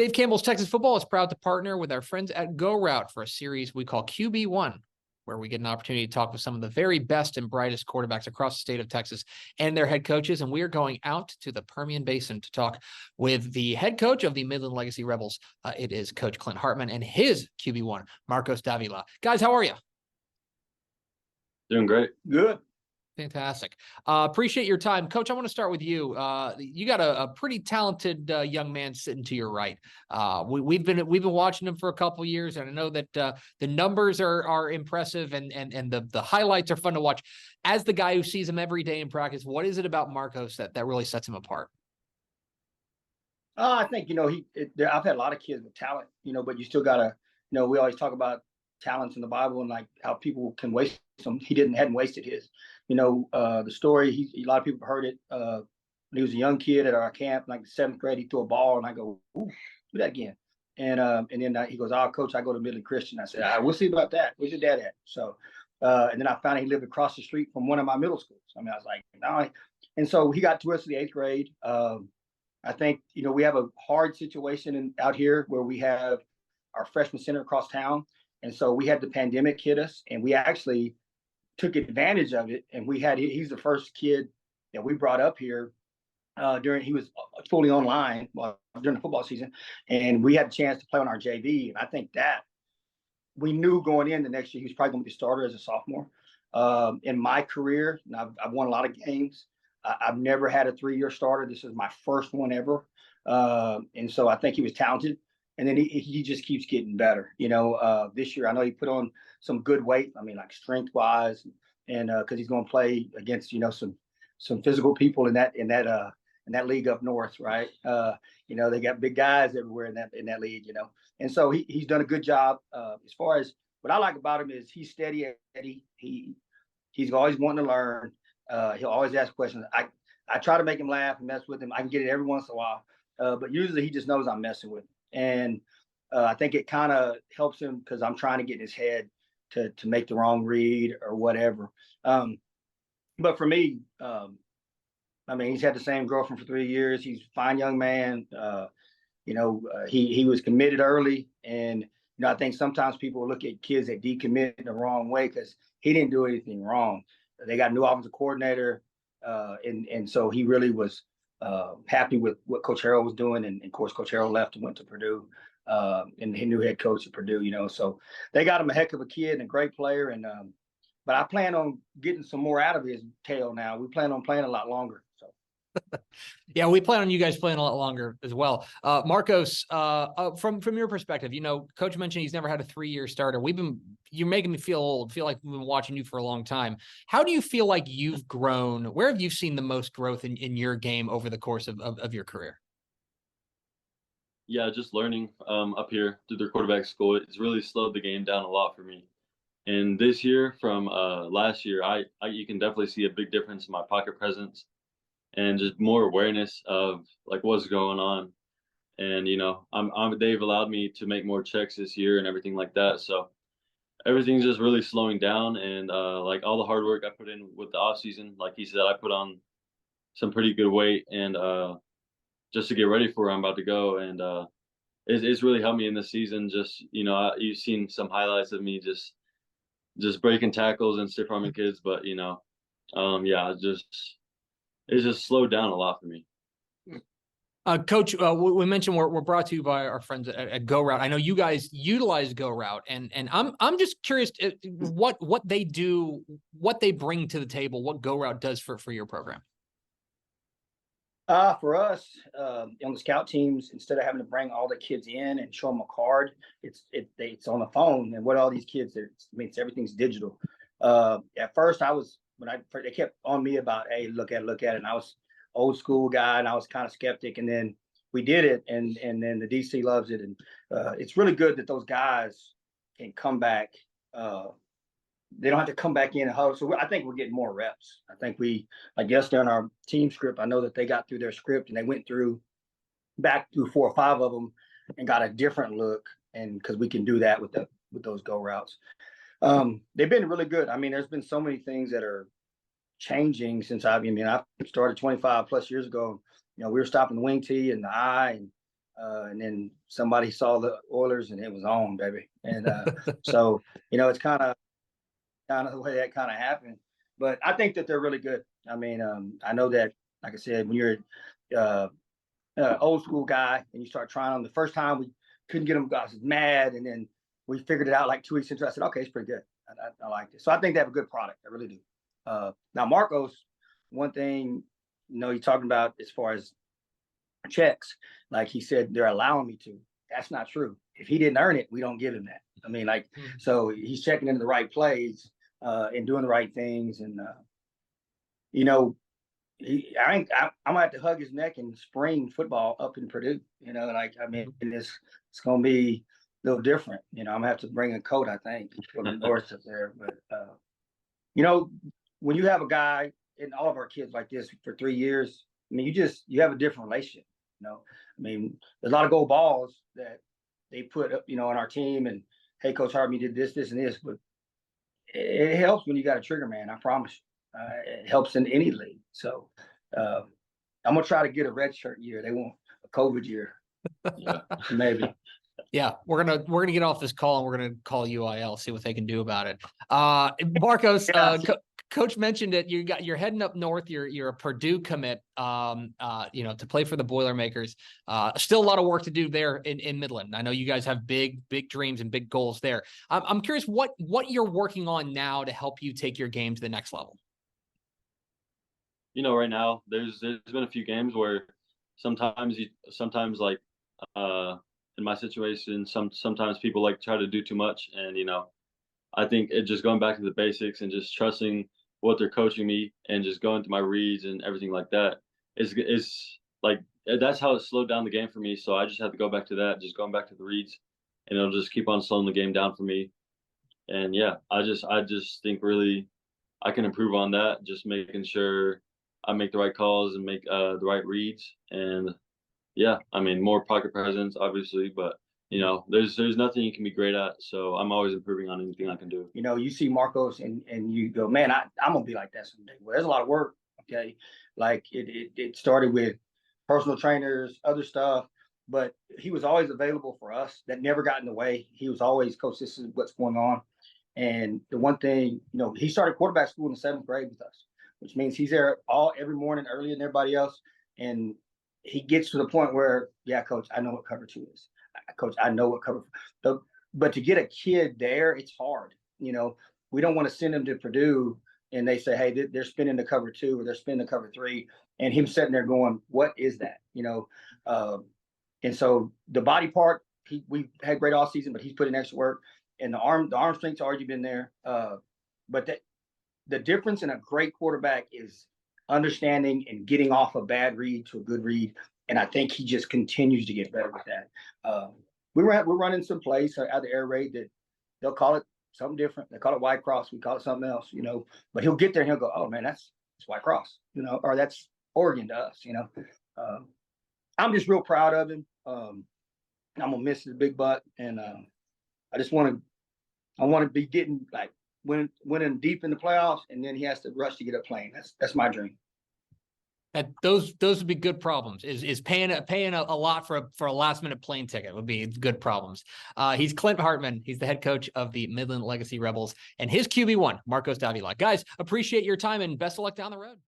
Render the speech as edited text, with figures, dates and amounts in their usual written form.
Dave Campbell's Texas Football is proud to partner with our friends at GoRout for a series we call QB1, where we get an opportunity to talk with some of the very best and brightest quarterbacks across the state of Texas and their head coaches. And we are going out to the Permian Basin to talk with the head coach of the Midland Legacy Rebels. It is Coach Clint Hartman and his QB1, Marcos Davila. Guys, how are you? Doing great. Good. Fantastic. Appreciate your time. Coach, I want to start with you. You got a pretty talented young man sitting to your right. We've been watching him for a couple of years, and I know that the numbers are impressive and the highlights are fun to watch. As the guy who sees him every day in practice, what is it about Marcos that really sets him apart? I think, I've had a lot of kids with talent, but you still got to, we always talk about talents in the Bible and like how people can waste some. He hadn't wasted his. The story, a lot of people heard it when he was a young kid at our camp, like the 7th grade, he threw a ball and I go, ooh, do that again. And then he goes, oh, coach, I go to Midland Christian. I said, we'll see about that. Where's your dad at? So, and then I found out he lived across the street from one of my middle schools. I was like, no. And so he got to us in the 8th grade. I think, we have a hard situation out here where we have our freshman center across town. And so we had the pandemic hit us and we actually took advantage of it. And he's the first kid that we brought up here he was fully online during the football season. And we had a chance to play on our JV. And I think that we knew going in the next year, he was probably going to be the starter as a sophomore. In my career, and I've won a lot of games. I've never had a 3-year starter. This is my first one ever. And so I think he was talented. And then he just keeps getting better. This year, I know he put on some good weight. Like strength wise, and because he's going to play against, some physical people in that league up north, right? They got big guys everywhere in that league, And so he's done a good job. As far as what I like about him is he's steady, Eddie. He's always wanting to learn. He'll always ask questions. I try to make him laugh and mess with him. I can get it every once in a while, but usually he just knows I'm messing with him. And I think it kind of helps him because I'm trying to get in his head to make the wrong read or whatever. But for me, he's had the same girlfriend for 3 years. He's a fine young man. He was committed early. And, I think sometimes people look at kids that decommit in the wrong way because he didn't do anything wrong. They got a new offensive coordinator. And so he really was happy with what Coach Harrell was doing. And of course, Coach Harrell left and went to Purdue and he new head coach at Purdue, so they got him a heck of a kid and a great player. And, but I plan on getting some more out of his tail now. We plan on playing a lot longer. So. Yeah, we plan on you guys playing a lot longer as well. Marcos, from your perspective, Coach mentioned he's never had a 3-year starter. You're making me feel old, feel like we've been watching you for a long time. How do you feel like you've grown? Where have you seen the most growth in your game over the course of your career? Yeah, just learning up here through their quarterback school. It's really slowed the game down a lot for me. And this year from last year, you can definitely see a big difference in my pocket presence and just more awareness of like what's going on. And, they've allowed me to make more checks this year and everything like that. So everything's just really slowing down. And like all the hard work I put in with the off season, like he said, I put on some pretty good weight and just to get ready for where I'm about to go. And it's really helped me in this season. Just, you've seen some highlights of me just breaking tackles and stiff arming kids. But, it's just slowed down a lot for me. Coach, we mentioned we're brought to you by our friends at GoRout. I know you guys utilize GoRout, and I'm just curious what they do, what they bring to the table, what GoRout does for your program. For us, on the scout teams, instead of having to bring all the kids in and show them a card, it's on the phone. And what all these kids, everything's digital. At first, they kept on me about, hey, look at it, and I was old school guy, and I was kind of skeptic. And then we did it, and then the DC loves it, and it's really good that those guys can come back. They don't have to come back in and huddle. So I think we're getting more reps. I think I guess during our team script, I know that they got through their script and they went back through 4 or 5 of them and got a different look. And because we can do that with those go routes. They've been really good. There's been so many things that are changing since I started 25 plus years ago. We were stopping the wing tee and the eye, and And then somebody saw the Oilers and it was on, baby. And so, it's kind of the way that kind of happened. But I think that they're really good. I mean, I know that, like I said, when you're old school guy and you start trying them, the first time we couldn't get them, I was mad. And then we figured it out like 2 weeks into it. I said, okay, it's pretty good. I liked it. So I think they have a good product. I really do. Now, Marcos, one thing, he's talking about as far as checks, like he said, they're allowing me to. That's not true. If he didn't earn it, we don't give him that. I mean, so he's checking into the right plays and doing the right things. And, I'm gonna have to hug his neck in spring football up in Purdue. It's gonna be a little different. I'm gonna have to bring a coat, I think, for the north up there. But when you have a guy and all of our kids like this for 3 years, I mean, you have a different relationship. There's a lot of gold balls that they put up, on our team. And hey, Coach Harvey did this, this, and this, but it helps when you got a trigger man. I promise you. It helps in any league. So I'm gonna try to get a red shirt year. They want a COVID year, maybe. Yeah, we're gonna get off this call and we're gonna call UIL, see what they can do about it. Marcos, Coach mentioned it. You're heading up north. You're a Purdue commit. To play for the Boilermakers. Still a lot of work to do there in Midland. I know you guys have big dreams and big goals there. I'm curious what you're working on now to help you take your game to the next level. Right now there's been a few games where sometimes like in my situation, sometimes people like try to do too much, and I think it just going back to the basics and just trusting what they're coaching me and just going through my reads and everything like that is like that's how it slowed down the game for me. So I just have to go back to that, just going back to the reads, and it'll just keep on slowing the game down for me. And yeah, I just think really I can improve on that, just making sure I make the right calls and make the right reads. And yeah, more pocket presence, obviously, but there's nothing you can be great at. So I'm always improving on anything I can do. You see Marcos and you go, man, I'm gonna be like that someday. Well, there's a lot of work. Okay, like it started with personal trainers, other stuff, but he was always available for us. That never got in the way. He was always, Coach, this is what's going on. And the one thing, he started quarterback school in the 7th grade with us, which means he's there every morning earlier than everybody else. And he gets to the point where, yeah, Coach, I know what cover 2 is. Coach, I know what cover. But to get a kid there, it's hard. We don't want to send him to Purdue and they say, hey, they're spinning the cover 2 or they're spinning the cover 3, and him sitting there going, what is that? And so the body part, we had great off season, but he's put in extra work, and the arm strength's already been there. But the difference in a great quarterback is understanding and getting off a bad read to a good read. And I think he just continues to get better with that. We're running some plays out the air raid that they'll call it something different. They call it white cross. We call it something else, but he'll get there and he'll go, oh man, that's white cross, or that's Oregon to us, I'm just real proud of him. I'm gonna miss his big butt. And I want to be getting like winning deep in the playoffs, and then he has to rush to get up playing. That's my dream. That those would be good problems. Is paying a lot for a last minute plane ticket would be good problems. He's Clint Hartman. He's the head coach of the Midland Legacy Rebels, and his QB1, Marcos Davila. Guys, appreciate your time and best of luck down the road.